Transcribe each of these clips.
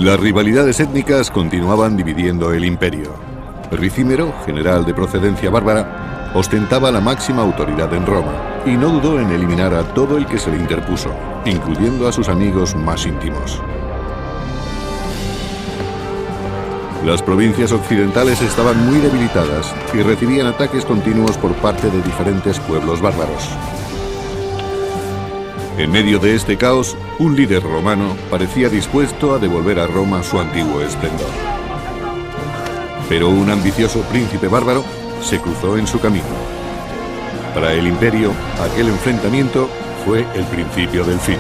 Las rivalidades étnicas continuaban dividiendo el imperio. Ricímero, general de procedencia bárbara, ostentaba la máxima autoridad en Roma y no dudó en eliminar a todo el que se le interpuso, incluyendo a sus amigos más íntimos. Las provincias occidentales estaban muy debilitadas y recibían ataques continuos por parte de diferentes pueblos bárbaros. En medio de este caos, un líder romano parecía dispuesto a devolver a Roma su antiguo esplendor. Pero un ambicioso príncipe bárbaro se cruzó en su camino. Para el imperio, aquel enfrentamiento fue el principio del fin.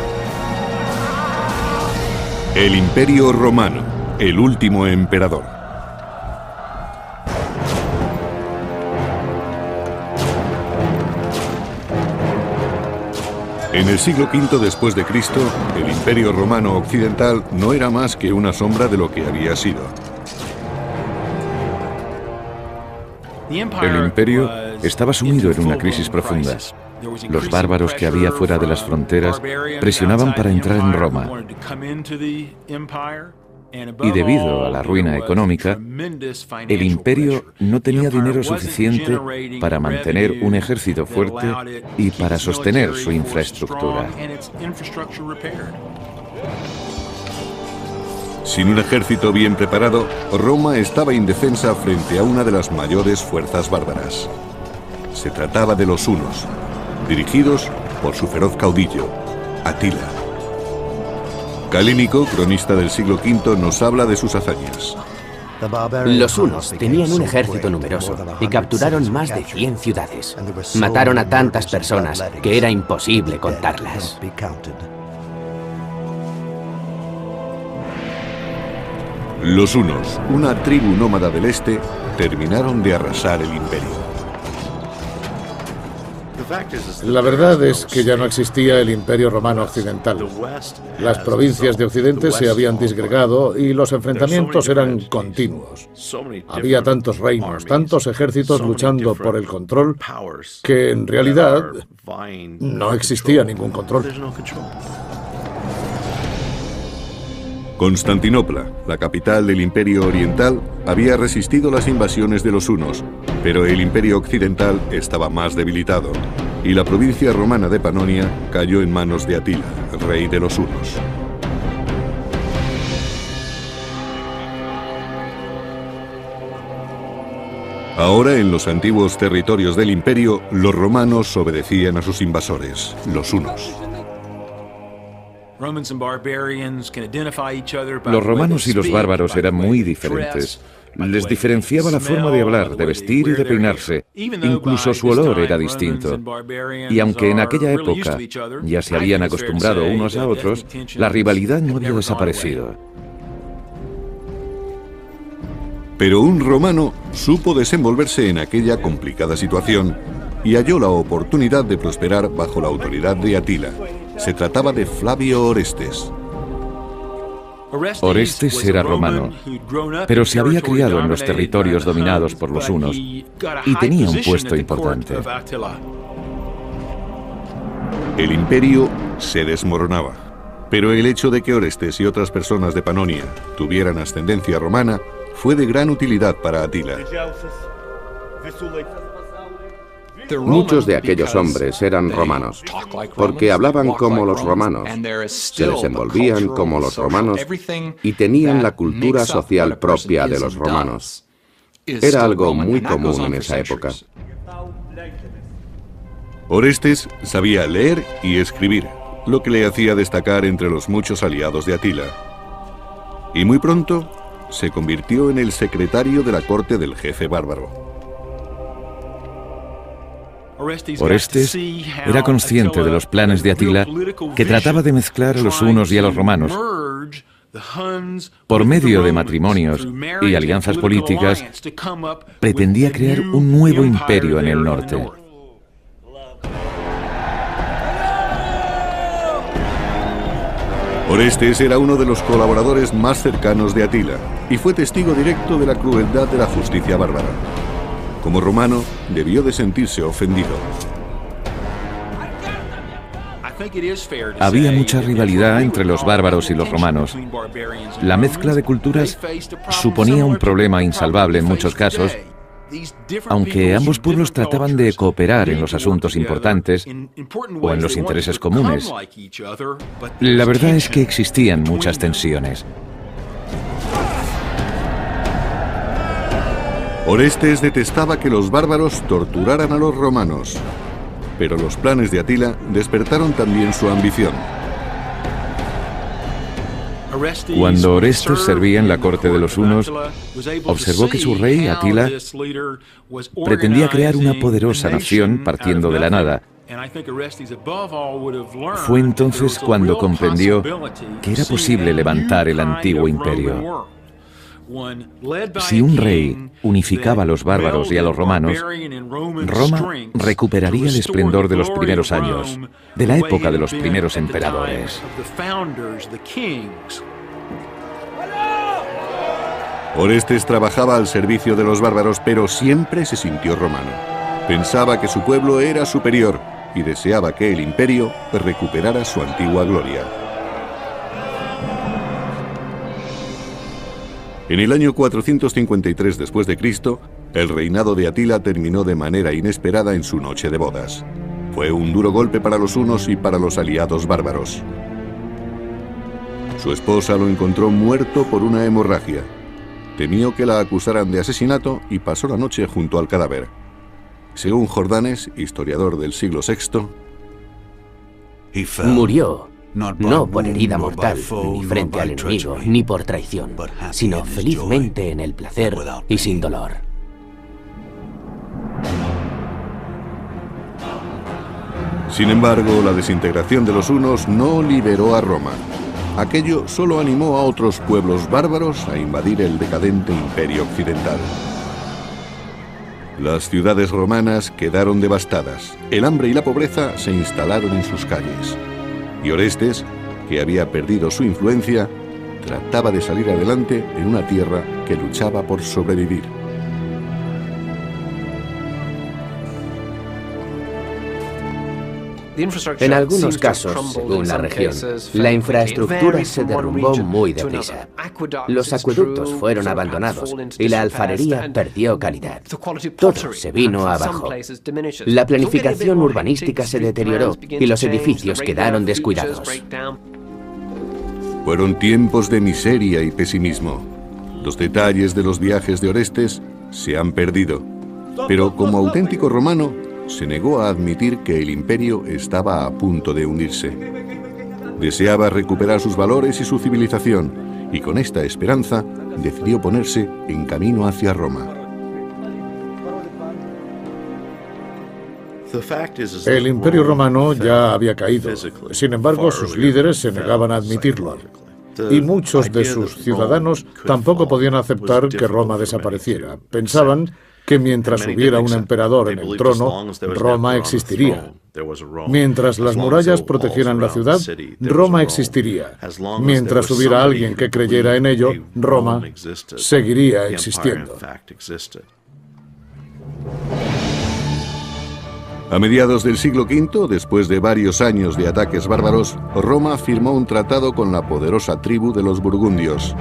El Imperio Romano, el último emperador. En el siglo V después de Cristo, el Imperio Romano Occidental no era más que una sombra de lo que había sido. El imperio estaba sumido en una crisis profunda. Los bárbaros que había fuera de las fronteras presionaban para entrar en Roma. Y debido a la ruina económica, el imperio no tenía dinero suficiente para mantener un ejército fuerte y para sostener su infraestructura. Sin un ejército bien preparado, Roma estaba indefensa frente a una de las mayores fuerzas bárbaras. Se trataba de los hunos, dirigidos por su feroz caudillo, Atila. Calínico, cronista del siglo V, nos habla de sus hazañas. Los hunos tenían un ejército numeroso y capturaron más de 100 ciudades. Mataron a tantas personas que era imposible contarlas. Los hunos, una tribu nómada del este, terminaron de arrasar el imperio. La verdad es que ya no existía el Imperio Romano Occidental. Las provincias de Occidente se habían disgregado y los enfrentamientos eran continuos. Había tantos reinos, tantos ejércitos luchando por el control, que en realidad no existía ningún control. Constantinopla, la capital del Imperio Oriental, había resistido las invasiones de los hunos, pero el Imperio Occidental estaba más debilitado, y la provincia romana de Panonia cayó en manos de Atila, rey de los hunos. Ahora, en los antiguos territorios del imperio, los romanos obedecían a sus invasores, los hunos. Los romanos y los bárbaros eran muy diferentes. Les diferenciaba la forma de hablar, de vestir y de peinarse. Incluso su olor era distinto. Y aunque en aquella época ya se habían acostumbrado unos a otros, la rivalidad no había desaparecido. Pero un romano supo desenvolverse en aquella complicada situación y halló la oportunidad de prosperar bajo la autoridad de Atila. Se trataba de Flavio Orestes. Orestes era romano, pero se había criado en los territorios dominados por los hunos y tenía un puesto importante. El imperio se desmoronaba, pero el hecho de que Orestes y otras personas de Panonia tuvieran ascendencia romana fue de gran utilidad para Atila. Muchos de aquellos hombres eran romanos, porque hablaban como los romanos, se desenvolvían como los romanos y tenían la cultura social propia de los romanos. Era algo muy común en esa época. Orestes sabía leer y escribir, lo que le hacía destacar entre los muchos aliados de Atila. Y muy pronto se convirtió en el secretario de la corte del jefe bárbaro. Orestes era consciente de los planes de Atila, que trataba de mezclar a los hunos y a los romanos. Por medio de matrimonios y alianzas políticas, pretendía crear un nuevo imperio en el norte. Orestes era uno de los colaboradores más cercanos de Atila y fue testigo directo de la crueldad de la justicia bárbara. Como romano, debió de sentirse ofendido. Había mucha rivalidad entre los bárbaros y los romanos. La mezcla de culturas suponía un problema insalvable en muchos casos, aunque ambos pueblos trataban de cooperar en los asuntos importantes o en los intereses comunes. La verdad es que existían muchas tensiones. Orestes detestaba que los bárbaros torturaran a los romanos, pero los planes de Atila despertaron también su ambición. Cuando Orestes servía en la corte de los hunos, observó que su rey, Atila, pretendía crear una poderosa nación partiendo de la nada. Fue entonces cuando comprendió que era posible levantar el antiguo imperio. Si un rey unificaba a los bárbaros y a los romanos, Roma recuperaría el esplendor de los primeros años, de la época de los primeros emperadores. Orestes trabajaba al servicio de los bárbaros, pero siempre se sintió romano. Pensaba que su pueblo era superior y deseaba que el imperio recuperara su antigua gloria. En el año 453 después de Cristo, el reinado de Atila terminó de manera inesperada en su noche de bodas. Fue un duro golpe para los hunos y para los aliados bárbaros. Su esposa lo encontró muerto por una hemorragia. Temió que la acusaran de asesinato y pasó la noche junto al cadáver. Según Jordanes, historiador del siglo VI, murió no por herida mortal, ni frente al enemigo, ni por traición, sino felizmente en el placer y sin dolor. Sin embargo, la desintegración de los hunos no liberó a Roma. Aquello solo animó a otros pueblos bárbaros a invadir el decadente imperio occidental. Las ciudades romanas quedaron devastadas. El hambre y la pobreza se instalaron en sus calles. Y Orestes, que había perdido su influencia, trataba de salir adelante en una tierra que luchaba por sobrevivir. En algunos casos, según la región, la infraestructura se derrumbó muy deprisa. Los acueductos fueron abandonados y la alfarería perdió calidad. Todo se vino abajo. La planificación urbanística se deterioró y los edificios quedaron descuidados. Fueron tiempos de miseria y pesimismo. Los detalles de los viajes de Orestes se han perdido, pero como auténtico romano, se negó a admitir que el imperio estaba a punto de hundirse. Deseaba recuperar sus valores y su civilización, y con esta esperanza decidió ponerse en camino hacia Roma. El imperio romano ya había caído. Sin embargo, sus líderes se negaban a admitirlo. Y muchos de sus ciudadanos tampoco podían aceptar que Roma desapareciera. Pensaban que mientras hubiera un emperador en el trono, Roma existiría. Mientras las murallas protegieran la ciudad, Roma existiría. Mientras hubiera alguien que creyera en ello, Roma seguiría existiendo. A mediados del siglo V, después de varios años de ataques bárbaros, Roma firmó un tratado con la poderosa tribu de los burgundios.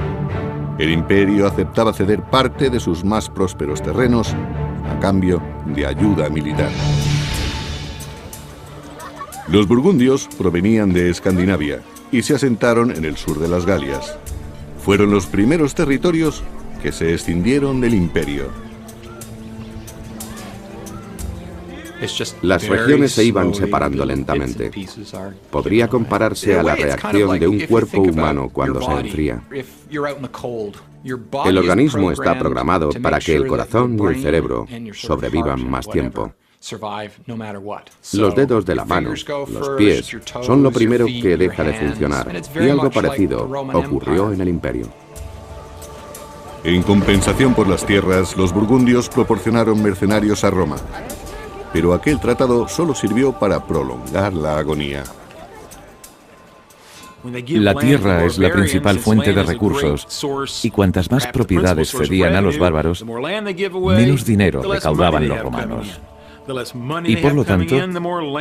El imperio aceptaba ceder parte de sus más prósperos terrenos a cambio de ayuda militar. Los burgundios provenían de Escandinavia y se asentaron en el sur de las Galias. Fueron los primeros territorios que se escindieron del imperio. Las regiones se iban separando lentamente. Podría compararse a la reacción de un cuerpo humano cuando se enfría. El organismo está programado para que el corazón y el cerebro sobrevivan más tiempo. Los dedos de la mano, los pies, son lo primero que deja de funcionar, y algo parecido ocurrió en el imperio. En compensación por las tierras, los burgundios proporcionaron mercenarios a Roma. Pero aquel tratado solo sirvió para prolongar la agonía. La tierra es la principal fuente de recursos, y cuantas más propiedades cedían a los bárbaros, menos dinero recaudaban los romanos. y por lo tanto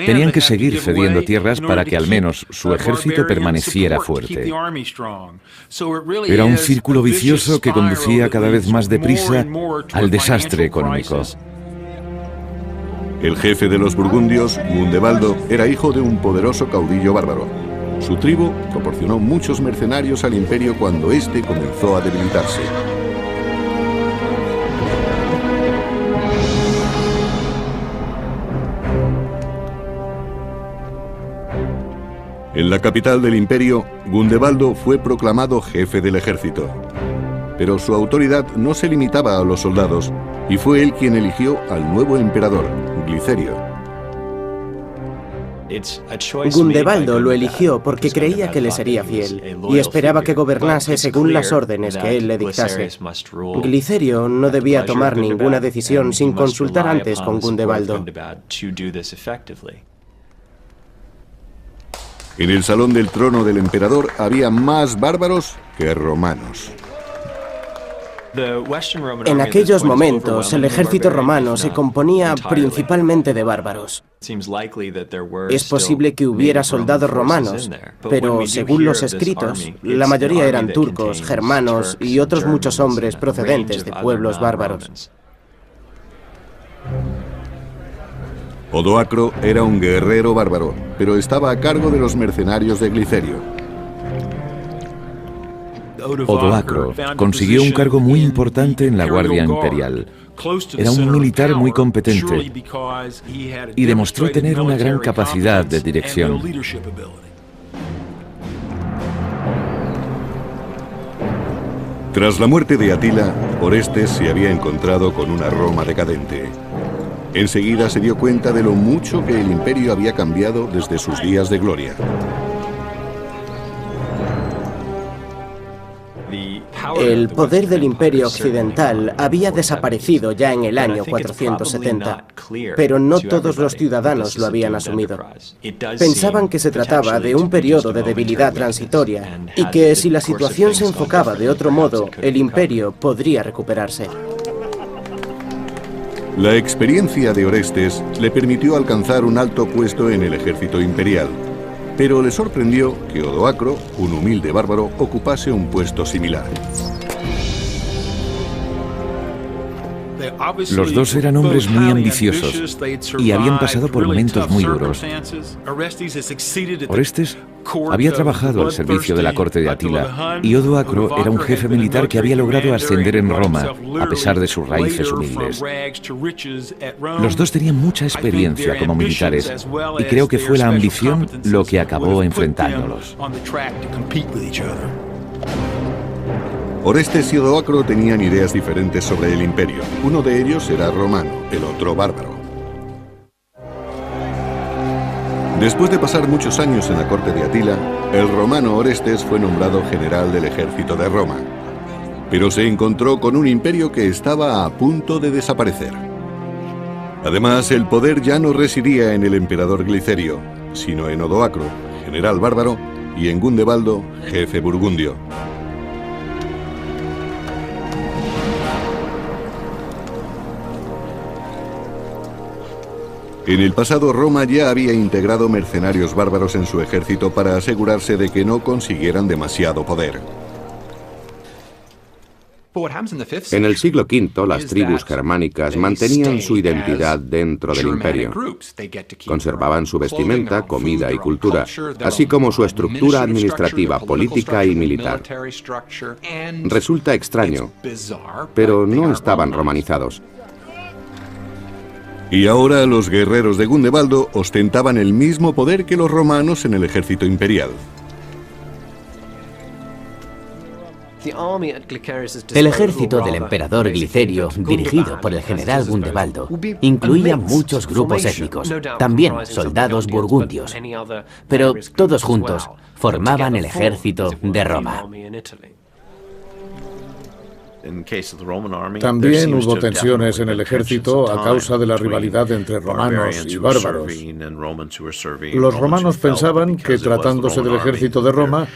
tenían que seguir cediendo tierras para que al menos su ejército permaneciera fuerte. Era un círculo vicioso que conducía cada vez más deprisa al desastre económico. El jefe de los burgundios, Gundebaldo, era hijo de un poderoso caudillo bárbaro. Su tribu proporcionó muchos mercenarios al imperio cuando éste comenzó a debilitarse. En la capital del imperio, Gundebaldo fue proclamado jefe del ejército. Pero su autoridad no se limitaba a los soldados, y fue él quien eligió al nuevo emperador, Glicerio. Gundebaldo lo eligió porque creía que le sería fiel y esperaba que gobernase según las órdenes que él le dictase. Glicerio no debía tomar ninguna decisión sin consultar antes con Gundebaldo. En el salón del trono del emperador había más bárbaros que romanos. En aquellos momentos, el ejército romano se componía principalmente de bárbaros. Es posible que hubiera soldados romanos, pero según los escritos, la mayoría eran turcos, germanos y otros muchos hombres procedentes de pueblos bárbaros. Odoacro era un guerrero bárbaro, pero estaba a cargo de los mercenarios de Glicerio. Odoacro consiguió un cargo muy importante en la Guardia Imperial. Era un militar muy competente y demostró tener una gran capacidad de dirección. Tras la muerte de Atila, Orestes se había encontrado con una Roma decadente. Enseguida se dio cuenta de lo mucho que el imperio había cambiado desde sus días de gloria. El poder del Imperio Occidental había desaparecido ya en el año 470, pero no todos los ciudadanos lo habían asumido. Pensaban que se trataba de un periodo de debilidad transitoria y que si la situación se enfocaba de otro modo, el imperio podría recuperarse. La experiencia de Orestes le permitió alcanzar un alto puesto en el ejército imperial, pero le sorprendió que Odoacro, un humilde bárbaro, ocupase un puesto similar. Los dos eran hombres muy ambiciosos y habían pasado por momentos muy duros. Orestes había trabajado al servicio de la corte de Atila y Odoacro era un jefe militar que había logrado ascender en Roma, a pesar de sus raíces humildes. Los dos tenían mucha experiencia como militares y creo que fue la ambición lo que acabó enfrentándolos. Orestes y Odoacro tenían ideas diferentes sobre el imperio. Uno de ellos era romano, el otro bárbaro. Después de pasar muchos años en la corte de Atila, el romano Orestes fue nombrado general del ejército de Roma. Pero se encontró con un imperio que estaba a punto de desaparecer. Además, el poder ya no residía en el emperador Glicerio, sino en Odoacro, general bárbaro, y en Gundebaldo, jefe burgundio. En el pasado, Roma ya había integrado mercenarios bárbaros en su ejército para asegurarse de que no consiguieran demasiado poder. En el siglo V, las tribus germánicas mantenían su identidad dentro del imperio. Conservaban su vestimenta, comida y cultura, así como su estructura administrativa, política y militar. Resulta extraño, pero no estaban romanizados. Y ahora los guerreros de Gundebaldo ostentaban el mismo poder que los romanos en el ejército imperial. El ejército del emperador Glicerio, dirigido por el general Gundebaldo, incluía muchos grupos étnicos, también soldados burgundios, pero todos juntos formaban el ejército de Roma. También hubo tensiones en el ejército a causa de la rivalidad entre romanos y bárbaros. Los romanos pensaban que, tratándose del ejército de Roma,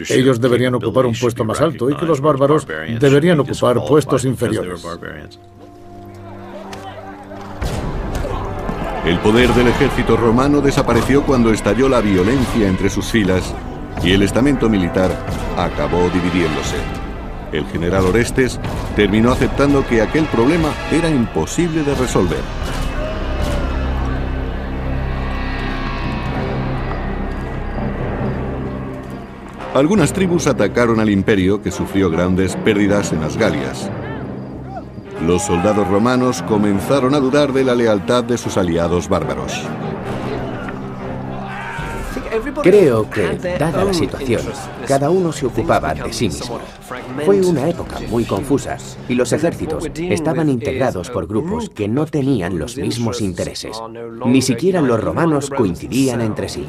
ellos deberían ocupar un puesto más alto y que los bárbaros deberían ocupar puestos inferiores. El poder del ejército romano desapareció cuando estalló la violencia entre sus filas y el estamento militar acabó dividiéndose. El general Orestes terminó aceptando que aquel problema era imposible de resolver. Algunas tribus atacaron al imperio, que sufrió grandes pérdidas en las Galias. Los soldados romanos comenzaron a dudar de la lealtad de sus aliados bárbaros. Creo que, dada la situación, cada uno se ocupaba de sí mismo. Fue una época muy confusa y los ejércitos estaban integrados por grupos que no tenían los mismos intereses. Ni siquiera los romanos coincidían entre sí.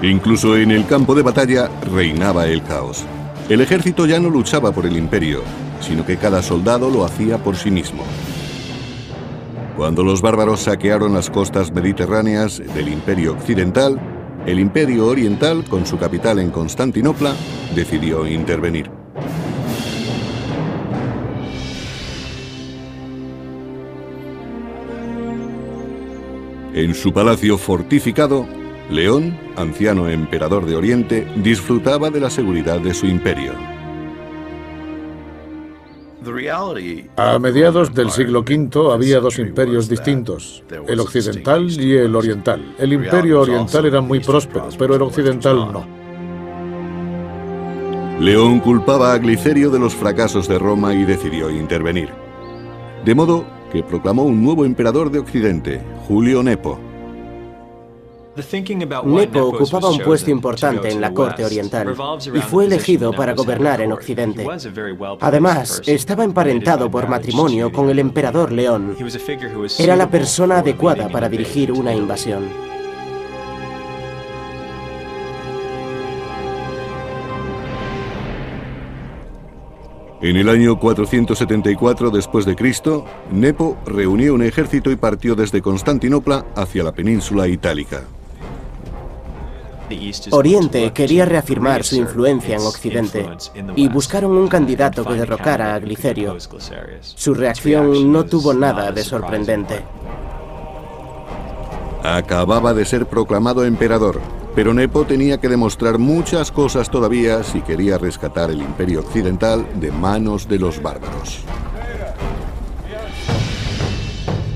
Incluso en el campo de batalla reinaba el caos. El ejército ya no luchaba por el imperio, sino que cada soldado lo hacía por sí mismo. Cuando los bárbaros saquearon las costas mediterráneas del Imperio Occidental, el Imperio Oriental, con su capital en Constantinopla, decidió intervenir. En su palacio fortificado, León, anciano emperador de Oriente, disfrutaba de la seguridad de su imperio. A mediados del siglo V había dos imperios distintos, el occidental y el oriental. El imperio oriental era muy próspero, pero el occidental no. León culpaba a Glicerio de los fracasos de Roma y decidió intervenir. De modo que proclamó un nuevo emperador de Occidente, Julio Nepo. Nepo ocupaba un puesto importante en la corte oriental y fue elegido para gobernar en Occidente. Además, estaba emparentado por matrimonio con el emperador León. Era la persona adecuada para dirigir una invasión. En el año 474 después de Cristo, Nepo reunió un ejército y partió desde Constantinopla hacia la península itálica. Oriente quería reafirmar su influencia en Occidente y buscaron un candidato que derrocara a Glicerio. Su reacción no tuvo nada de sorprendente. Acababa de ser proclamado emperador, pero Nepo tenía que demostrar muchas cosas todavía si quería rescatar el imperio occidental de manos de los bárbaros.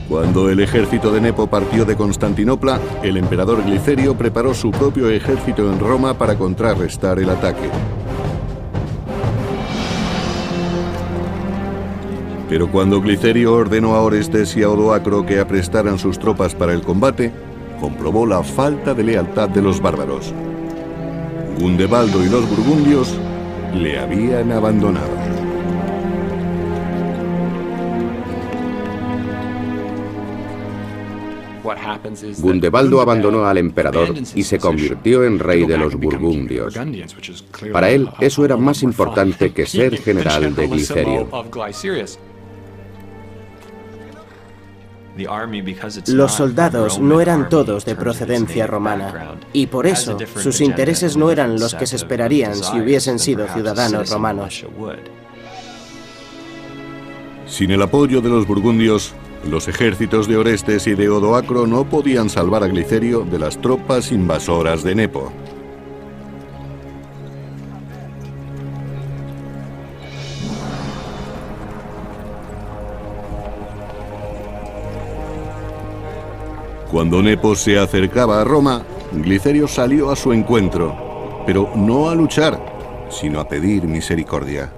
Cuando el ejército de Nepo partió de Constantinopla, el emperador Glicerio preparó su propio ejército en Roma para contrarrestar el ataque. Pero cuando Glicerio ordenó a Orestes y a Odoacro que aprestaran sus tropas para el combate, comprobó la falta de lealtad de los bárbaros. Gundebaldo y los burgundios le habían abandonado. Gundebaldo abandonó al emperador y se convirtió en rey de los burgundios. Para él, eso era más importante que ser general de Glicerio. Los soldados no eran todos de procedencia romana, y por eso sus intereses no eran los que se esperarían si hubiesen sido ciudadanos romanos. Sin el apoyo de los burgundios, los ejércitos de Orestes y de Odoacro no podían salvar a Glicerio de las tropas invasoras de Nepo. Cuando Nepo se acercaba a Roma, Glicerio salió a su encuentro, pero no a luchar, sino a pedir misericordia.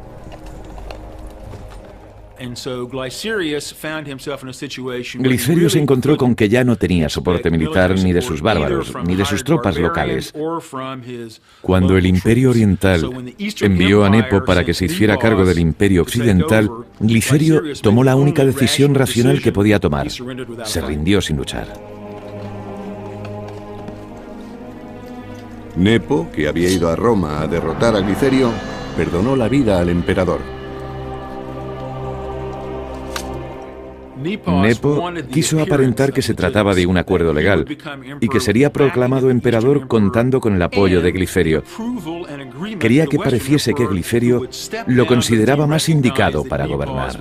Glicerio se encontró con que ya no tenía soporte militar ni de sus bárbaros, ni de sus tropas locales. Cuando el Imperio Oriental envió a Nepo para que se hiciera cargo del Imperio Occidental, Glicerio tomó la única decisión racional que podía tomar. Se rindió sin luchar. Nepo, que había ido a Roma a derrotar a Glicerio, perdonó la vida al emperador. Nepo quiso aparentar que se trataba de un acuerdo legal y que sería proclamado emperador contando con el apoyo de Glicerio. Quería que pareciese que Glicerio lo consideraba más indicado para gobernar.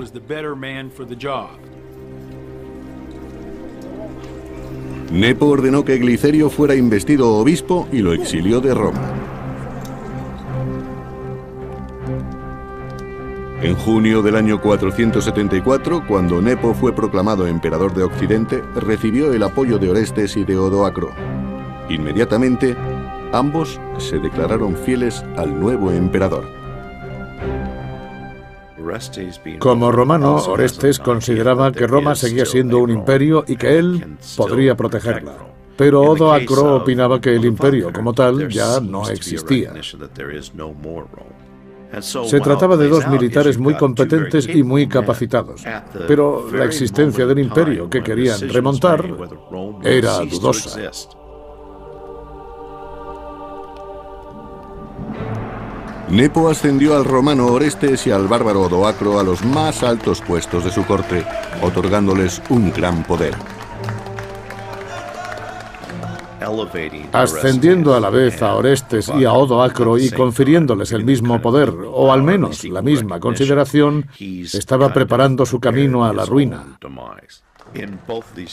Nepo ordenó que Glicerio fuera investido obispo y lo exilió de Roma. En junio del año 474, cuando Nepo fue proclamado emperador de Occidente, recibió el apoyo de Orestes y de Odoacro. Inmediatamente, ambos se declararon fieles al nuevo emperador. Como romano, Orestes consideraba que Roma seguía siendo un imperio y que él podría protegerla. Pero Odoacro opinaba que el imperio como tal ya no existía. Se trataba de dos militares muy competentes y muy capacitados, pero la existencia del imperio que querían remontar era dudosa. Nepo ascendió al romano Orestes y al bárbaro Odoacro a los más altos puestos de su corte, otorgándoles un gran poder. Ascendiendo a la vez a Orestes y a Odoacro y confiriéndoles el mismo poder, o al menos la misma consideración, estaba preparando su camino a la ruina.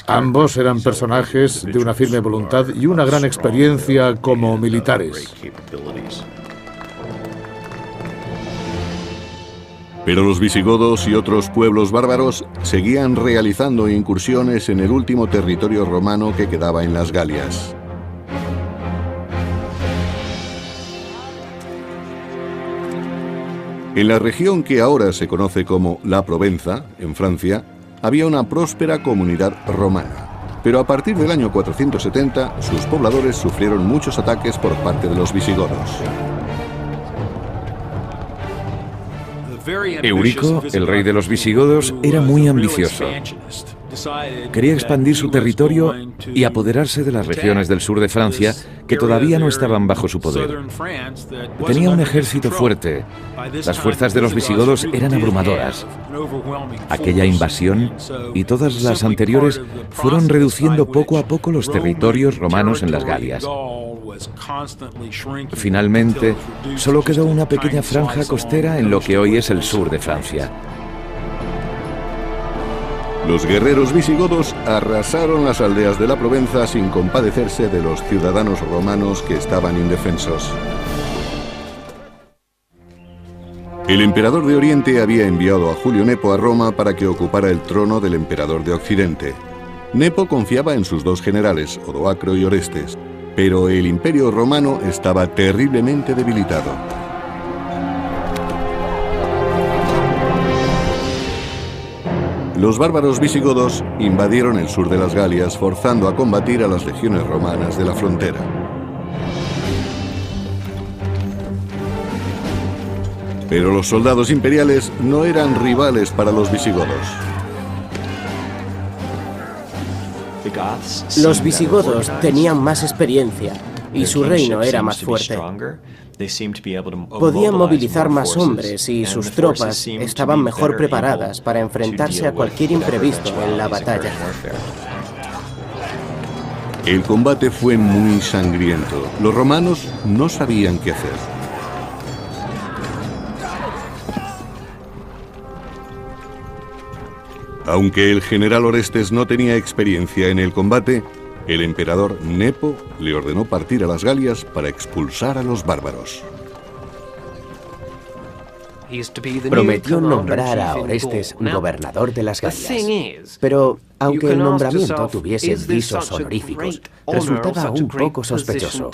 Ambos eran personajes de una firme voluntad y una gran experiencia como militares. Pero los visigodos y otros pueblos bárbaros seguían realizando incursiones en el último territorio romano que quedaba en las Galias. En la región que ahora se conoce como la Provenza, en Francia, había una próspera comunidad romana. Pero a partir del año 470, sus pobladores sufrieron muchos ataques por parte de los visigodos. Eurico, el rey de los visigodos, era muy ambicioso. Quería expandir su territorio y apoderarse de las regiones del sur de Francia que todavía no estaban bajo su poder. Tenía un ejército fuerte. Las fuerzas de los visigodos eran abrumadoras. Aquella invasión y todas las anteriores fueron reduciendo poco a poco los territorios romanos en las Galias. Finalmente, solo quedó una pequeña franja costera en lo que hoy es el sur de Francia. Los guerreros visigodos arrasaron las aldeas de la Provenza sin compadecerse de los ciudadanos romanos que estaban indefensos. El emperador de Oriente había enviado a Julio Nepo a Roma para que ocupara el trono del emperador de Occidente. Nepo confiaba en sus dos generales, Odoacro y Orestes, pero el imperio romano estaba terriblemente debilitado. Los bárbaros visigodos invadieron el sur de las Galias, forzando a combatir a las legiones romanas de la frontera. Pero los soldados imperiales no eran rivales para los visigodos. Los visigodos tenían más experiencia y su reino era más fuerte. Podían movilizar más hombres y sus tropas estaban mejor preparadas para enfrentarse a cualquier imprevisto en la batalla. El combate fue muy sangriento. Los romanos no sabían qué hacer. Aunque el general Orestes no tenía experiencia en el combate, el emperador Nepo le ordenó partir a las Galias para expulsar a los bárbaros. Prometió nombrar a Orestes gobernador de las Galias. Pero, aunque el nombramiento tuviese visos honoríficos, resultaba un poco sospechoso.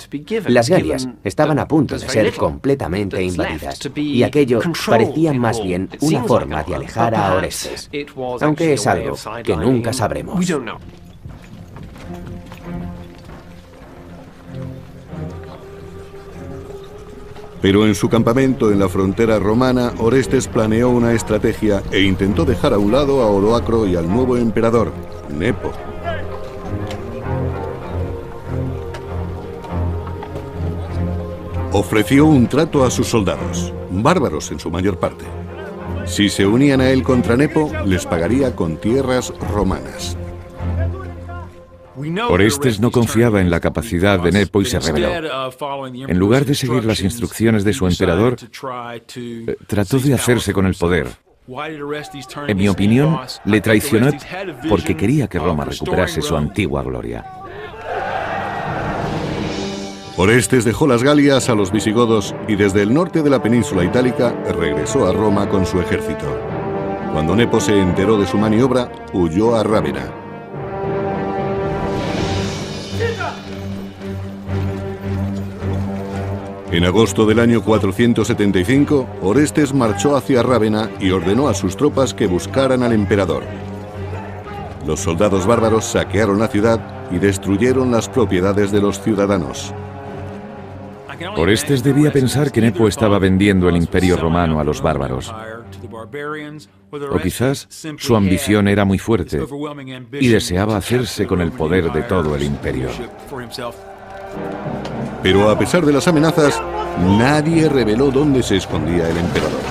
Las Galias estaban a punto de ser completamente invadidas, y aquello parecía más bien una forma de alejar a Orestes, aunque es algo que nunca sabremos. Pero en su campamento en la frontera romana, Orestes planeó una estrategia e intentó dejar a un lado a Odoacro y al nuevo emperador, Nepo. Ofreció un trato a sus soldados, bárbaros en su mayor parte. Si se unían a él contra Nepo, les pagaría con tierras romanas. Orestes no confiaba en la capacidad de Nepo y se rebeló. En lugar de seguir las instrucciones de su emperador, trató de hacerse con el poder. En mi opinión, le traicionó porque quería que Roma recuperase su antigua gloria. Orestes dejó las Galias a los visigodos y desde el norte de la península itálica regresó a Roma con su ejército. Cuando Nepo se enteró de su maniobra, huyó a Rávena. En agosto del año 475, Orestes marchó hacia Rávena y ordenó a sus tropas que buscaran al emperador. Los soldados bárbaros saquearon la ciudad y destruyeron las propiedades de los ciudadanos. Orestes debía pensar que Nepo estaba vendiendo el imperio romano a los bárbaros. O quizás su ambición era muy fuerte y deseaba hacerse con el poder de todo el imperio. Pero a pesar de las amenazas, nadie reveló dónde se escondía el emperador.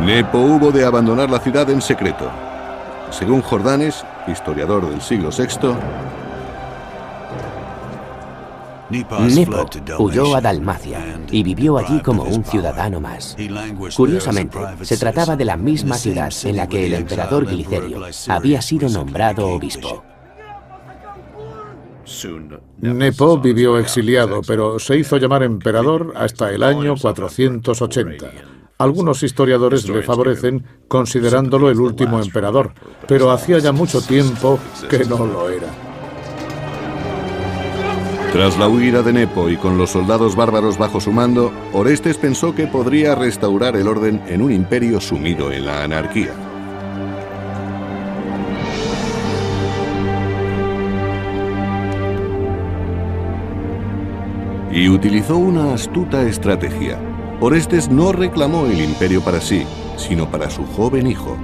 Nepo hubo de abandonar la ciudad en secreto. Según Jordanes, historiador del siglo VI, Nepo huyó a Dalmacia y vivió allí como un ciudadano más. Curiosamente, se trataba de la misma ciudad en la que el emperador Glicerio había sido nombrado obispo. Nepo vivió exiliado, pero se hizo llamar emperador hasta el año 480. Algunos historiadores le favorecen considerándolo el último emperador, pero hacía ya mucho tiempo que no lo era. Tras la huida de Nepo y con los soldados bárbaros bajo su mando, Orestes pensó que podría restaurar el orden en un imperio sumido en la anarquía. Y utilizó una astuta estrategia. Orestes no reclamó el imperio para sí, sino para su joven hijo,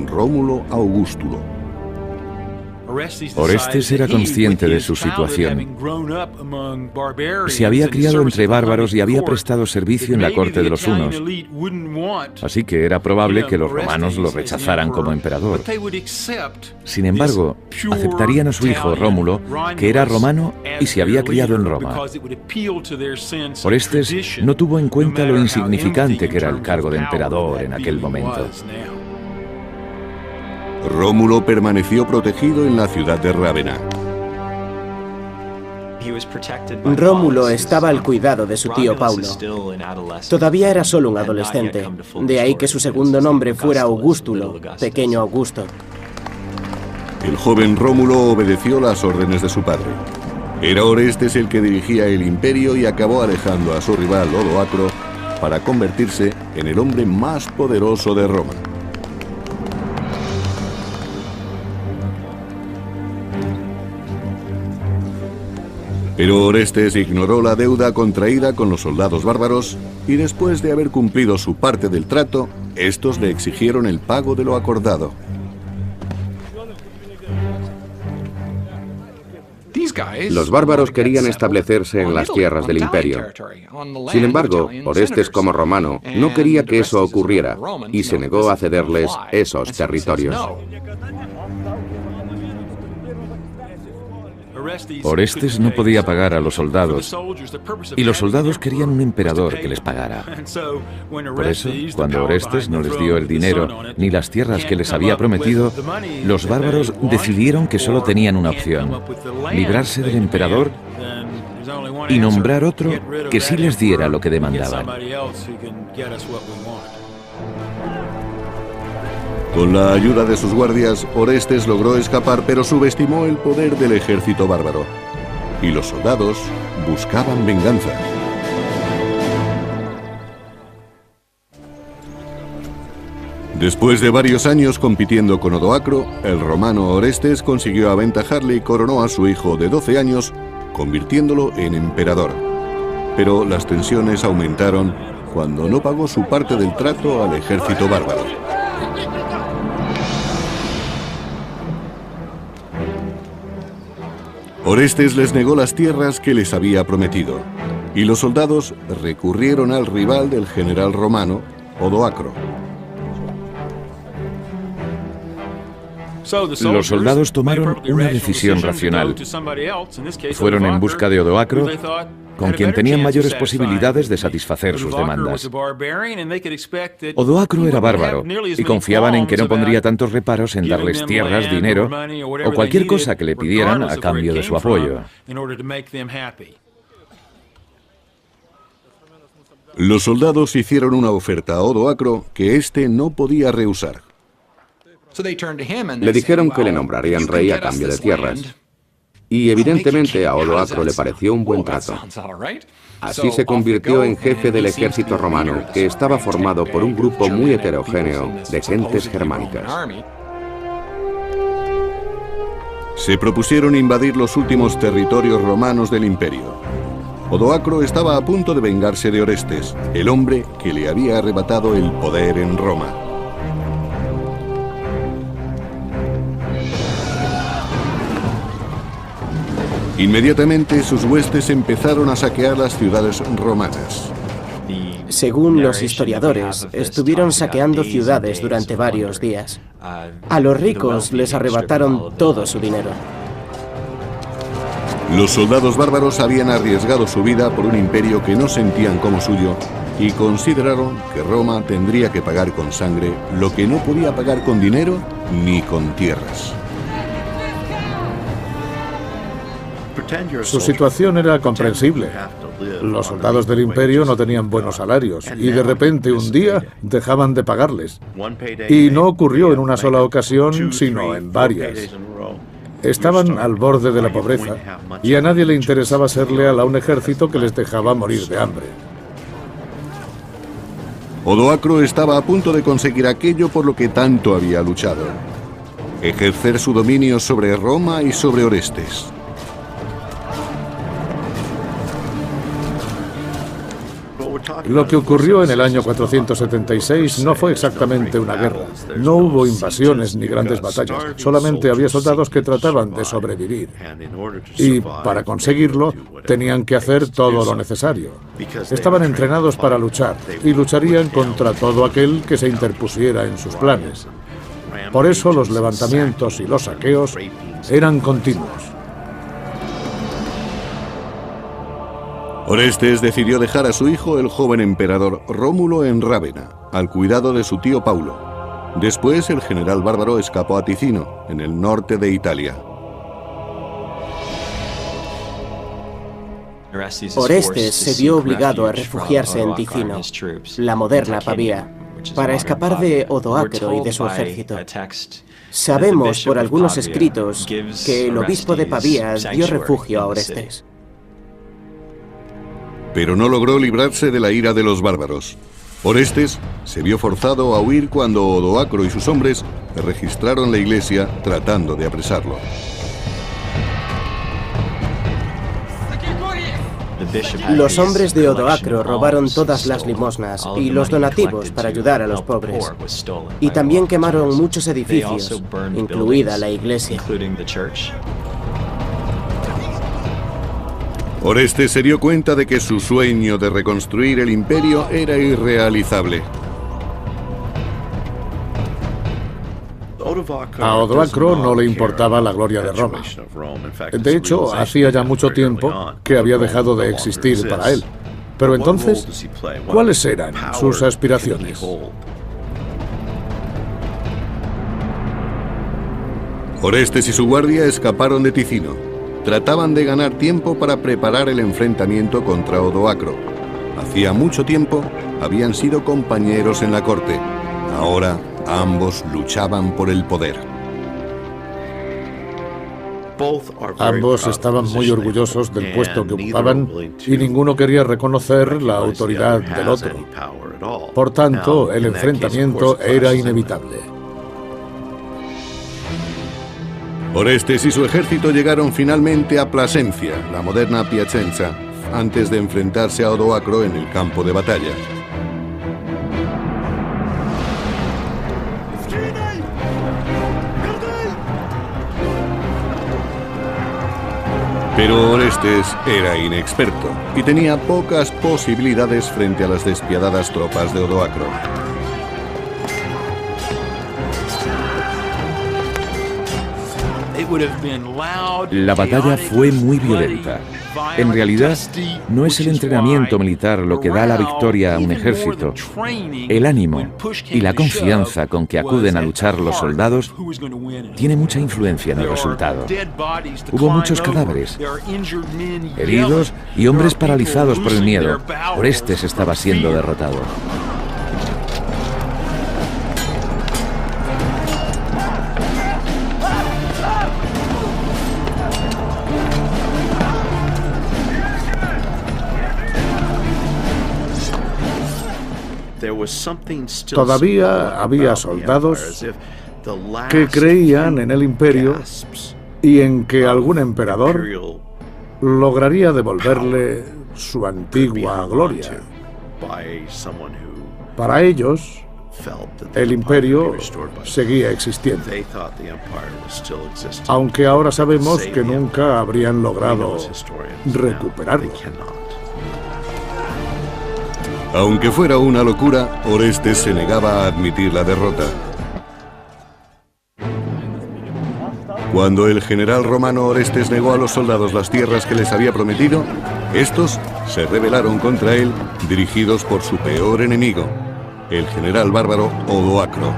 Rómulo Augustulo. Orestes era consciente de su situación. Se había criado entre bárbaros y había prestado servicio en la corte de los hunos. Así que era probable que los romanos lo rechazaran como emperador. Sin embargo, aceptarían a su hijo Rómulo, que era romano y se había criado en Roma. Orestes no tuvo en cuenta lo insignificante que era el cargo de emperador en aquel momento. Rómulo permaneció protegido en la ciudad de Rávena. Rómulo estaba al cuidado de su tío Paulo. Todavía era solo un adolescente, de ahí que su segundo nombre fuera Augustulo, pequeño Augusto. El joven Rómulo obedeció las órdenes de su padre. Era Orestes el que dirigía el imperio y acabó alejando a su rival Odoacro para convertirse en el hombre más poderoso de Roma. Pero Orestes ignoró la deuda contraída con los soldados bárbaros y después de haber cumplido su parte del trato, estos le exigieron el pago de lo acordado. Los bárbaros querían establecerse en las tierras del imperio. Sin embargo, Orestes como romano no quería que eso ocurriera y se negó a cederles esos territorios. Orestes no podía pagar a los soldados, y los soldados querían un emperador que les pagara. Por eso, cuando Orestes no les dio el dinero ni las tierras que les había prometido, los bárbaros decidieron que solo tenían una opción: librarse del emperador y nombrar otro que sí les diera lo que demandaban. Con la ayuda de sus guardias, Orestes logró escapar, pero subestimó el poder del ejército bárbaro. Y los soldados buscaban venganza. Después de varios años compitiendo con Odoacro, el romano Orestes consiguió aventajarle y coronó a su hijo de 12 años, convirtiéndolo en emperador. Pero las tensiones aumentaron cuando no pagó su parte del trato al ejército bárbaro. Orestes les negó las tierras que les había prometido, y los soldados recurrieron al rival del general romano, Odoacro. Los soldados tomaron una decisión racional. Fueron en busca de Odoacro con quien tenían mayores posibilidades de satisfacer sus demandas. Odoacro era bárbaro y confiaban en que no pondría tantos reparos en darles tierras, dinero o cualquier cosa que le pidieran a cambio de su apoyo. Los soldados hicieron una oferta a Odoacro que éste no podía rehusar. Le dijeron que le nombrarían rey a cambio de tierras. Y evidentemente a Odoacro le pareció un buen trato. Así se convirtió en jefe del ejército romano, que estaba formado por un grupo muy heterogéneo de gentes germánicas. Se propusieron invadir los últimos territorios romanos del imperio. Odoacro estaba a punto de vengarse de Orestes, el hombre que le había arrebatado el poder en Roma. Inmediatamente sus huestes empezaron a saquear las ciudades romanas. Según los historiadores, estuvieron saqueando ciudades durante varios días. A los ricos les arrebataron todo su dinero. Los soldados bárbaros habían arriesgado su vida por un imperio que no sentían como suyo y consideraron que Roma tendría que pagar con sangre lo que no podía pagar con dinero ni con tierras. Su situación era comprensible. Los soldados del imperio no tenían buenos salarios y de repente un día dejaban de pagarles. Y no ocurrió en una sola ocasión, sino en varias. Estaban al borde de la pobreza y a nadie le interesaba ser leal a un ejército que les dejaba morir de hambre. Odoacro estaba a punto de conseguir aquello por lo que tanto había luchado: ejercer su dominio sobre Roma y sobre Orestes. Lo que ocurrió en el año 476 no fue exactamente una guerra. No hubo invasiones ni grandes batallas. Solamente había soldados que trataban de sobrevivir. Y para conseguirlo, tenían que hacer todo lo necesario. Estaban entrenados para luchar y lucharían contra todo aquel que se interpusiera en sus planes. Por eso los levantamientos y los saqueos eran continuos. Orestes decidió dejar a su hijo, el joven emperador Rómulo, en Rávena, al cuidado de su tío Paulo. Después, el general bárbaro escapó a Ticino, en el norte de Italia. Orestes se vio obligado a refugiarse en Ticino, la moderna Pavía, para escapar de Odoacro y de su ejército. Sabemos por algunos escritos que el obispo de Pavía dio refugio a Orestes. Pero no logró librarse de la ira de los bárbaros. Orestes se vio forzado a huir cuando Odoacro y sus hombres registraron la iglesia tratando de apresarlo. Los hombres de Odoacro robaron todas las limosnas y los donativos para ayudar a los pobres. Y también quemaron muchos edificios, incluida la iglesia. Orestes se dio cuenta de que su sueño de reconstruir el imperio era irrealizable. A Odoacro no le importaba la gloria de Roma. De hecho, hacía ya mucho tiempo que había dejado de existir para él. Pero entonces, ¿cuáles eran sus aspiraciones? Orestes y su guardia escaparon de Ticino. Trataban de ganar tiempo para preparar el enfrentamiento contra Odoacro. Hacía mucho tiempo habían sido compañeros en la corte. Ahora ambos luchaban por el poder. Ambos estaban muy orgullosos del puesto que ocupaban y ninguno quería reconocer la autoridad del otro. Por tanto, el enfrentamiento era inevitable. Orestes y su ejército llegaron finalmente a Plasencia, la moderna Piacenza, antes de enfrentarse a Odoacro en el campo de batalla. Pero Orestes era inexperto y tenía pocas posibilidades frente a las despiadadas tropas de Odoacro. La batalla fue muy violenta. En realidad, no es el entrenamiento militar lo que da la victoria a un ejército. El ánimo y la confianza con que acuden a luchar los soldados tiene mucha influencia en el resultado. Hubo muchos cadáveres, heridos y hombres paralizados por el miedo. Orestes estaba siendo derrotado. Todavía había soldados que creían en el imperio y en que algún emperador lograría devolverle su antigua gloria. Para ellos, el imperio seguía existiendo, aunque ahora sabemos que nunca habrían logrado recuperarlo. Aunque fuera una locura, Orestes se negaba a admitir la derrota. Cuando el general romano Orestes negó a los soldados las tierras que les había prometido, estos se rebelaron contra él, dirigidos por su peor enemigo, el general bárbaro Odoacro.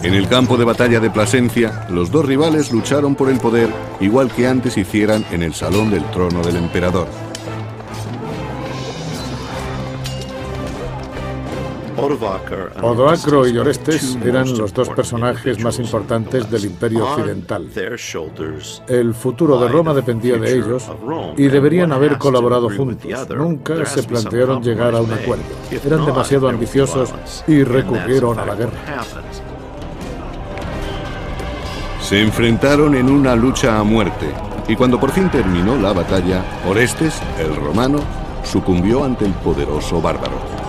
En el campo de batalla de Plasencia, los dos rivales lucharon por el poder, igual que antes hicieran en el salón del trono del emperador. Odoacro y Orestes eran los dos personajes más importantes del Imperio Occidental. El futuro de Roma dependía de ellos y deberían haber colaborado juntos. Nunca se plantearon llegar a un acuerdo. Eran demasiado ambiciosos y recurrieron a la guerra. Se enfrentaron en una lucha a muerte, y cuando por fin terminó la batalla, Orestes, el romano, sucumbió ante el poderoso bárbaro.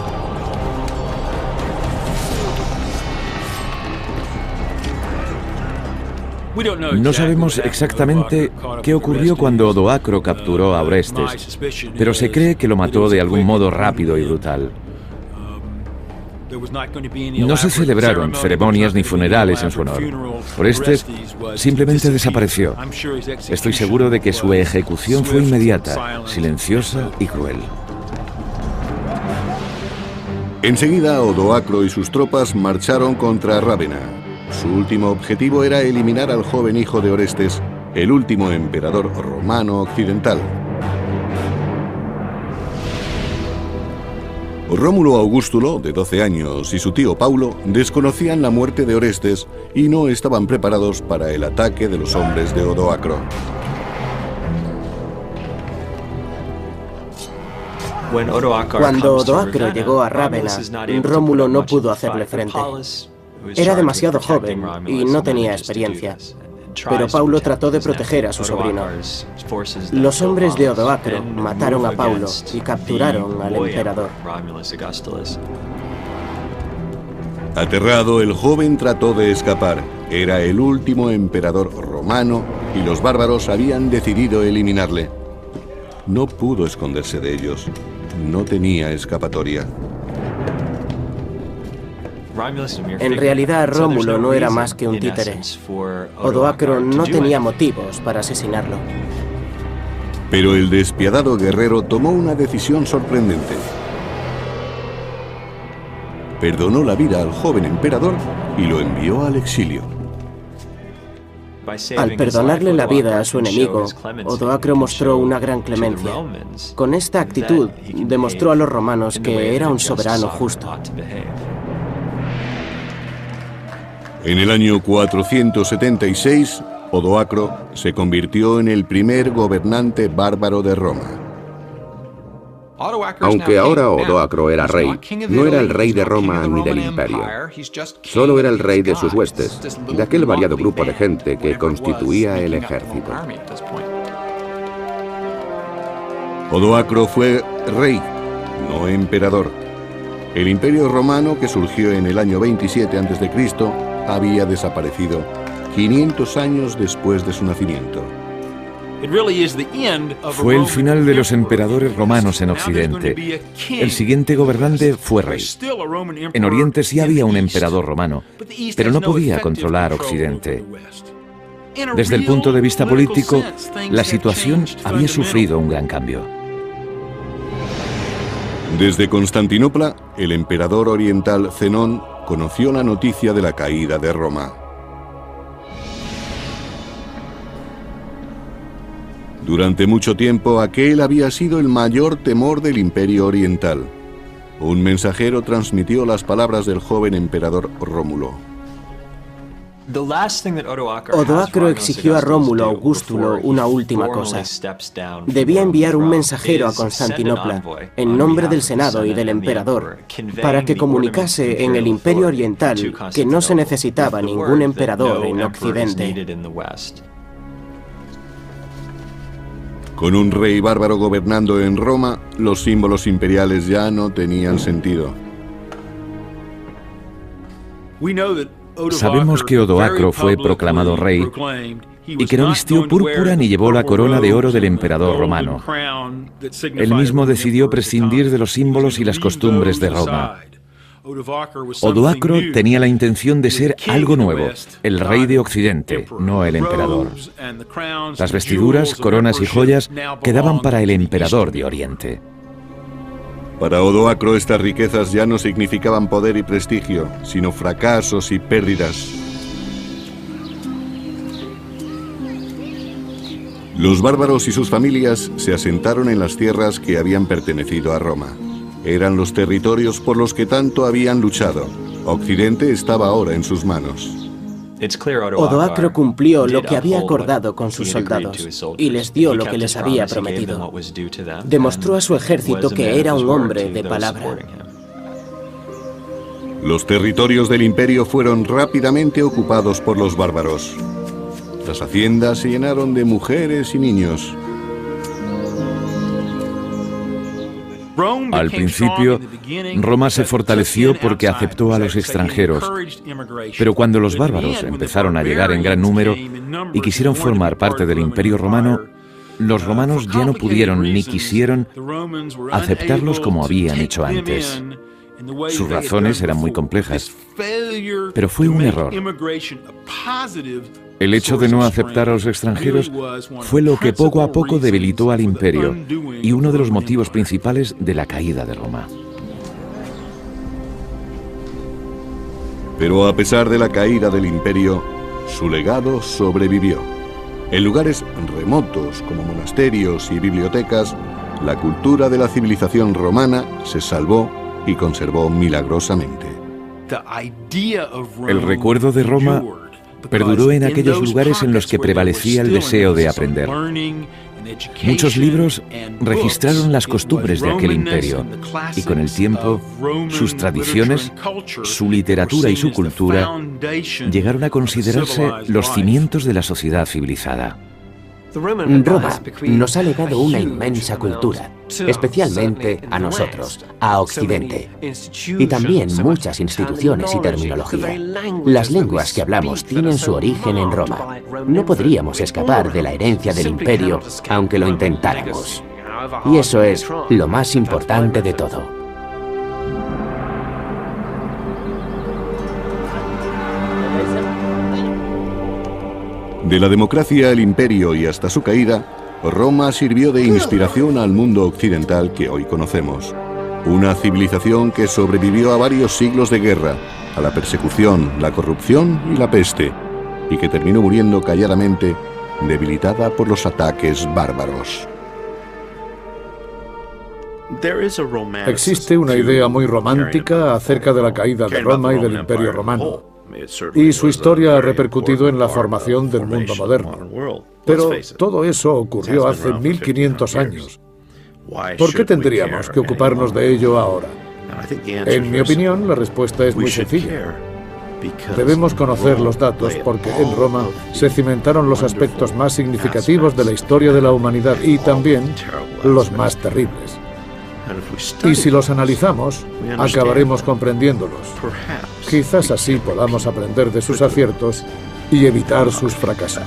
No sabemos exactamente qué ocurrió cuando Odoacro capturó a Orestes, pero se cree que lo mató de algún modo rápido y brutal. No se celebraron ceremonias ni funerales en su honor. Orestes simplemente desapareció. Estoy seguro de que su ejecución fue inmediata, silenciosa y cruel. Enseguida, Odoacro y sus tropas marcharon contra Rávena. Su último objetivo era eliminar al joven hijo de Orestes, el último emperador romano occidental. Rómulo Augustulo, de 12 años, y su tío Paulo desconocían la muerte de Orestes y no estaban preparados para el ataque de los hombres de Odoacro. Cuando Odoacro llegó a Rávena, Rómulo no pudo hacerle frente. Era demasiado joven y no tenía experiencia, pero Paulo trató de proteger a su sobrino. Los hombres de Odoacro mataron a Paulo y capturaron al emperador. Aterrado, el joven trató de escapar. Era el último emperador romano y los bárbaros habían decidido eliminarle. No pudo esconderse de ellos. No tenía escapatoria. En realidad, Rómulo no era más que un títere. Odoacro no tenía motivos para asesinarlo. Pero el despiadado guerrero tomó una decisión sorprendente. Perdonó la vida al joven emperador y lo envió al exilio. Al perdonarle la vida a su enemigo, Odoacro mostró una gran clemencia. Con esta actitud, demostró a los romanos que era un soberano justo. En el año 476, Odoacro se convirtió en el primer gobernante bárbaro de Roma. Aunque ahora Odoacro era rey, no era el rey de Roma ni del imperio. Solo era el rey de sus huestes, de aquel variado grupo de gente que constituía el ejército. Odoacro fue rey, no emperador. El imperio romano, que surgió en el año 27 a.C., había desaparecido 500 años después de su nacimiento. Fue el final de los emperadores romanos en Occidente. El siguiente gobernante fue rey. En Oriente sí había un emperador romano, pero no podía controlar Occidente. Desde el punto de vista político, la situación había sufrido un gran cambio. Desde Constantinopla, el emperador oriental Zenón conoció la noticia de la caída de Roma. Durante mucho tiempo, aquel había sido el mayor temor del Imperio Oriental. Un mensajero transmitió las palabras del joven emperador Rómulo. Odoacro exigió a Rómulo Augustulo una última cosa. Debía enviar un mensajero a Constantinopla, en nombre del Senado y del emperador, para que comunicase en el Imperio Oriental que no se necesitaba ningún emperador en Occidente. Con un rey bárbaro gobernando en Roma, los símbolos imperiales ya no tenían sentido. Sabemos que Odoacro fue proclamado rey y que no vistió púrpura ni llevó la corona de oro del emperador romano. Él mismo decidió prescindir de los símbolos y las costumbres de Roma. Odoacro tenía la intención de ser algo nuevo, el rey de Occidente, no el emperador. Las vestiduras, coronas y joyas quedaban para el emperador de Oriente. Para Odoacro estas riquezas ya no significaban poder y prestigio, sino fracasos y pérdidas. Los bárbaros y sus familias se asentaron en las tierras que habían pertenecido a Roma. Eran los territorios por los que tanto habían luchado. Occidente estaba ahora en sus manos. Odoacro cumplió lo que había acordado con sus soldados y les dio lo que les había prometido. Demostró a su ejército que era un hombre de palabra. Los territorios del imperio fueron rápidamente ocupados por los bárbaros. Las haciendas se llenaron de mujeres y niños. Al principio, Roma se fortaleció porque aceptó a los extranjeros, pero cuando los bárbaros empezaron a llegar en gran número y quisieron formar parte del Imperio Romano, los romanos ya no pudieron ni quisieron aceptarlos como habían hecho antes. Sus razones eran muy complejas, pero fue un error. El hecho de no aceptar a los extranjeros fue lo que poco a poco debilitó al imperio y uno de los motivos principales de la caída de Roma. Pero a pesar de la caída del imperio, su legado sobrevivió. En lugares remotos como monasterios y bibliotecas, la cultura de la civilización romana se salvó y conservó milagrosamente. El recuerdo de Roma perduró en aquellos lugares en los que prevalecía el deseo de aprender. Muchos libros registraron las costumbres de aquel imperio y con el tiempo sus tradiciones, su literatura y su cultura llegaron a considerarse los cimientos de la sociedad civilizada. Roma nos ha legado una inmensa cultura, especialmente a nosotros, a Occidente, y también muchas instituciones y terminología. Las lenguas que hablamos tienen su origen en Roma. No podríamos escapar de la herencia del imperio, aunque lo intentáramos. Y eso es lo más importante de todo. De la democracia al imperio y hasta su caída, Roma sirvió de inspiración al mundo occidental que hoy conocemos. Una civilización que sobrevivió a varios siglos de guerra, a la persecución, la corrupción y la peste, y que terminó muriendo calladamente, debilitada por los ataques bárbaros. Existe una idea muy romántica acerca de la caída de Roma y del Imperio Romano. Y su historia ha repercutido en la formación del mundo moderno. Pero todo eso ocurrió hace 1500 años. ¿Por qué tendríamos que ocuparnos de ello ahora? En mi opinión, la respuesta es muy sencilla. Debemos conocer los datos porque en Roma se cimentaron los aspectos más significativos de la historia de la humanidad y también los más terribles. Y si los analizamos, acabaremos comprendiéndolos. Quizás así podamos aprender de sus aciertos y evitar sus fracasos.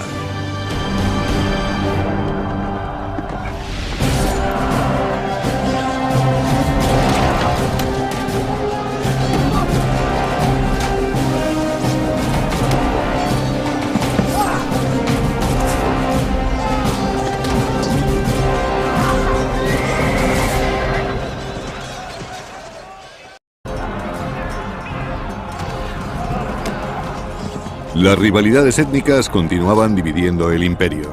Las rivalidades étnicas continuaban dividiendo el imperio.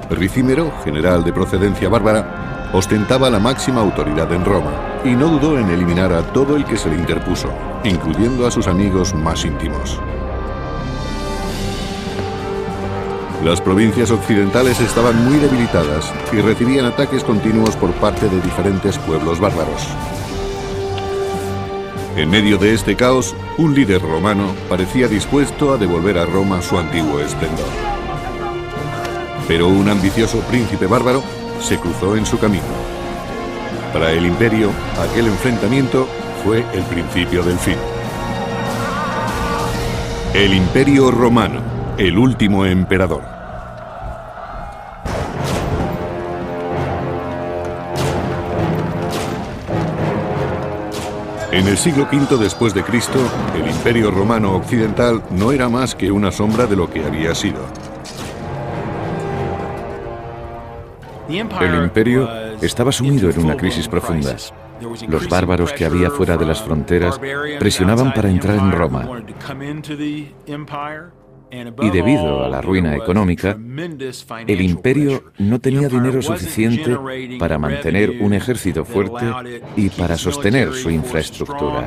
Ricímero, general de procedencia bárbara, ostentaba la máxima autoridad en Roma y no dudó en eliminar a todo el que se le interpuso, incluyendo a sus amigos más íntimos. Las provincias occidentales estaban muy debilitadas y recibían ataques continuos por parte de diferentes pueblos bárbaros. En medio de este caos, un líder romano parecía dispuesto a devolver a Roma su antiguo esplendor. Pero un ambicioso príncipe bárbaro se cruzó en su camino. Para el imperio, aquel enfrentamiento fue el principio del fin. El Imperio Romano, el último emperador. En el siglo V después de Cristo, el Imperio Romano Occidental no era más que una sombra de lo que había sido. El imperio estaba sumido en una crisis profunda. Los bárbaros que había fuera de las fronteras presionaban para entrar en Roma. Y debido a la ruina económica, el imperio no tenía dinero suficiente para mantener un ejército fuerte y para sostener su infraestructura.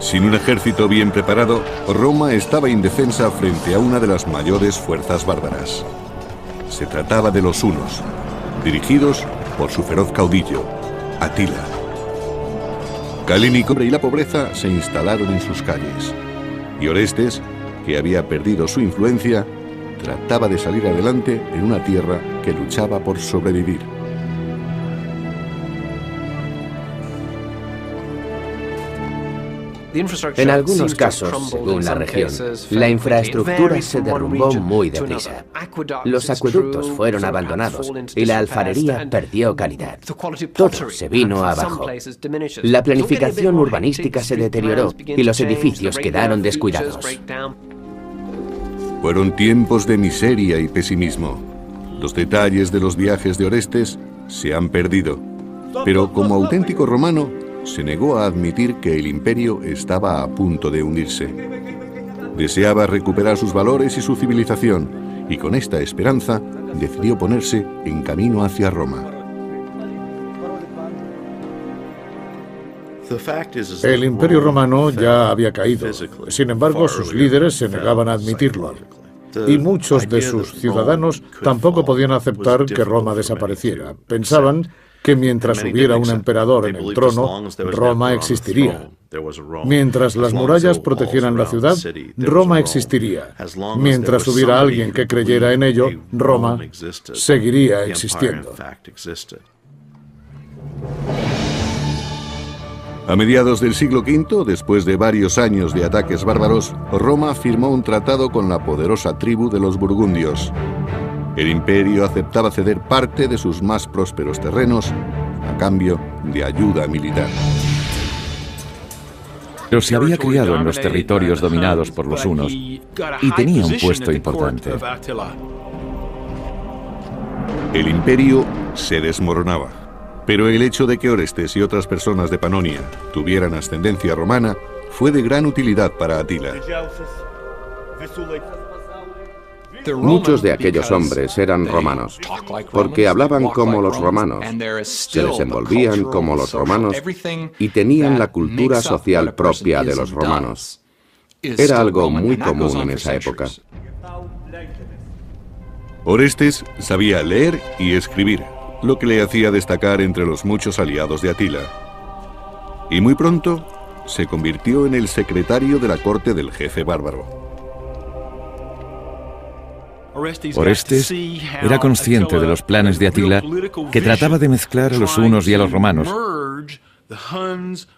Sin un ejército bien preparado, Roma estaba indefensa frente a una de las mayores fuerzas bárbaras. Se trataba de los hunos, dirigidos por su feroz caudillo, Atila. Calínico y la pobreza se instalaron en sus calles, y Orestes, que había perdido su influencia, trataba de salir adelante en una tierra que luchaba por sobrevivir. En algunos casos, según la región, la infraestructura se derrumbó muy deprisa. Los acueductos fueron abandonados y la alfarería perdió calidad. Todo se vino abajo. La planificación urbanística se deterioró y los edificios quedaron descuidados. Fueron tiempos de miseria y pesimismo. Los detalles de los viajes de Orestes se han perdido, pero como auténtico romano, se negó a admitir que el imperio estaba a punto de hundirse. Deseaba recuperar sus valores y su civilización, y con esta esperanza decidió ponerse en camino hacia Roma. El imperio romano ya había caído. Sin embargo, sus líderes se negaban a admitirlo. Y muchos de sus ciudadanos tampoco podían aceptar que Roma desapareciera. Pensaban que mientras hubiera un emperador en el trono, Roma existiría. Mientras las murallas protegieran la ciudad, Roma existiría. Mientras hubiera alguien que creyera en ello, Roma seguiría existiendo. A mediados del siglo V, después de varios años de ataques bárbaros, Roma firmó un tratado con la poderosa tribu de los burgundios. El imperio aceptaba ceder parte de sus más prósperos terrenos a cambio de ayuda militar. Pero se había criado en los territorios dominados por los hunos y tenía un puesto importante. El imperio se desmoronaba, pero el hecho de que Orestes y otras personas de Panonia tuvieran ascendencia romana fue de gran utilidad para Atila. Muchos de aquellos hombres eran romanos, porque hablaban como los romanos, se desenvolvían como los romanos y tenían la cultura social propia de los romanos. Era algo muy común en esa época. Orestes sabía leer y escribir, lo que le hacía destacar entre los muchos aliados de Atila. Y muy pronto se convirtió en el secretario de la corte del jefe bárbaro. Orestes era consciente de los planes de Atila, que trataba de mezclar a los hunos y a los romanos.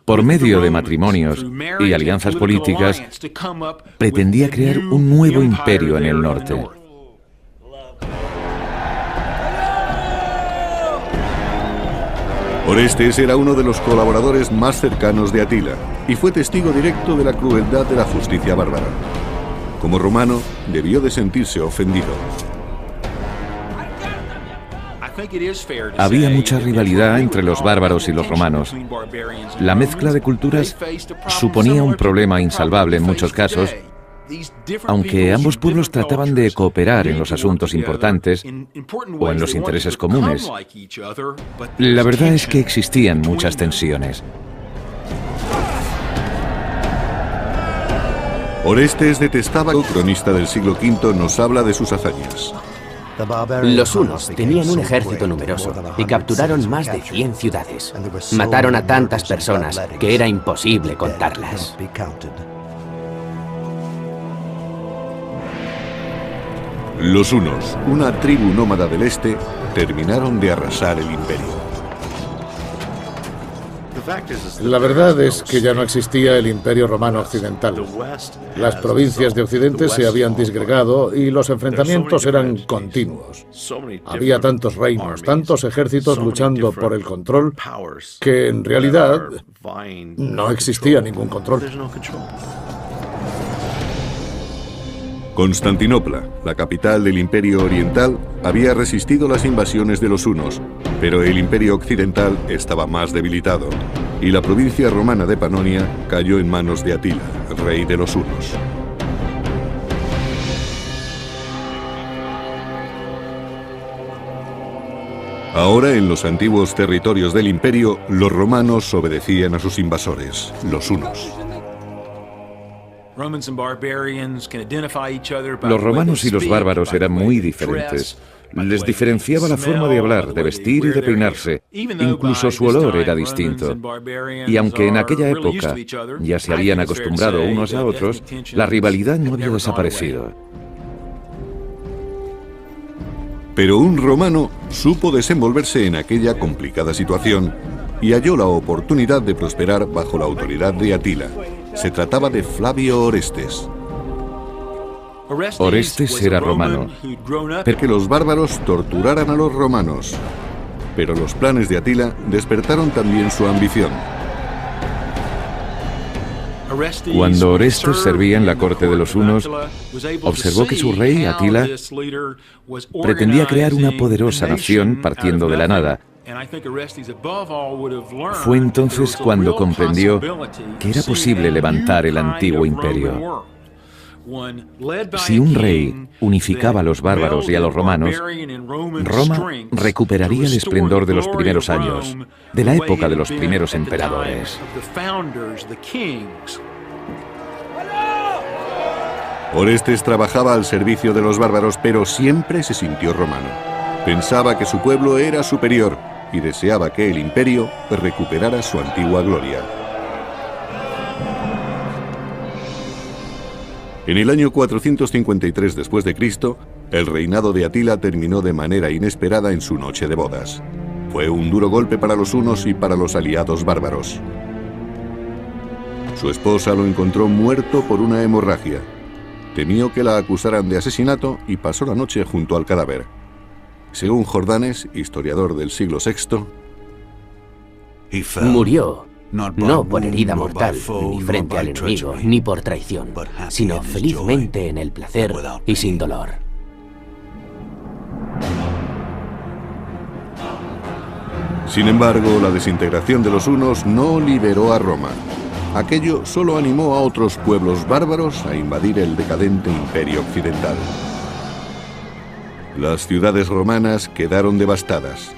Por medio de matrimonios y alianzas políticas, pretendía crear un nuevo imperio en el norte. Orestes era uno de los colaboradores más cercanos de Atila y fue testigo directo de la crueldad de la justicia bárbara. Como romano, debió de sentirse ofendido. Había mucha rivalidad entre los bárbaros y los romanos. La mezcla de culturas suponía un problema insalvable en muchos casos, aunque ambos pueblos trataban de cooperar en los asuntos importantes o en los intereses comunes. La verdad es que existían muchas tensiones. Orestes detestaba. El cronista del siglo V nos habla de sus hazañas. Los hunos tenían un ejército numeroso y capturaron más de 100 ciudades. Mataron a tantas personas que era imposible contarlas. Los hunos, una tribu nómada del este, terminaron de arrasar el imperio. La verdad es que ya no existía el Imperio Romano Occidental. Las provincias de Occidente se habían disgregado y los enfrentamientos eran continuos. Había tantos reinos, tantos ejércitos luchando por el control, que en realidad no existía ningún control. Constantinopla, la capital del Imperio Oriental, había resistido las invasiones de los hunos, pero el Imperio Occidental estaba más debilitado, y la provincia romana de Panonia cayó en manos de Atila, rey de los hunos. Ahora, en los antiguos territorios del imperio, los romanos obedecían a sus invasores, los hunos. Los romanos y los bárbaros eran muy diferentes. Les diferenciaba la forma de hablar, de vestir y de peinarse. Incluso su olor era distinto. Y aunque en aquella época ya se habían acostumbrado unos a otros, la rivalidad no había desaparecido. Pero un romano supo desenvolverse en aquella complicada situación y halló la oportunidad de prosperar bajo la autoridad de Atila. Se trataba de Flavio Orestes. Orestes era romano. Que los bárbaros torturaran a los romanos. Pero los planes de Atila despertaron también su ambición. Cuando Orestes servía en la corte de los hunos, observó que su rey, Atila, pretendía crear una poderosa nación partiendo de la nada. Fue entonces cuando comprendió que era posible levantar el antiguo imperio. Si un rey unificaba a los bárbaros y a los romanos, Roma recuperaría el esplendor de los primeros años, de la época de los primeros emperadores. Orestes trabajaba al servicio de los bárbaros, pero siempre se sintió romano. Pensaba que su pueblo era superior y deseaba que el imperio recuperara su antigua gloria. En el año 453 después de Cristo, el reinado de Atila terminó de manera inesperada en su noche de bodas. Fue un duro golpe para los hunos y para los aliados bárbaros. Su esposa lo encontró muerto por una hemorragia. Temió que la acusaran de asesinato y pasó la noche junto al cadáver. Según Jordanes, historiador del siglo VI, murió no por herida mortal, ni frente al enemigo, ni por traición, sino felizmente en el placer y sin dolor. Sin embargo, la desintegración de los hunos no liberó a Roma. Aquello solo animó a otros pueblos bárbaros a invadir el decadente imperio occidental. Las ciudades romanas quedaron devastadas.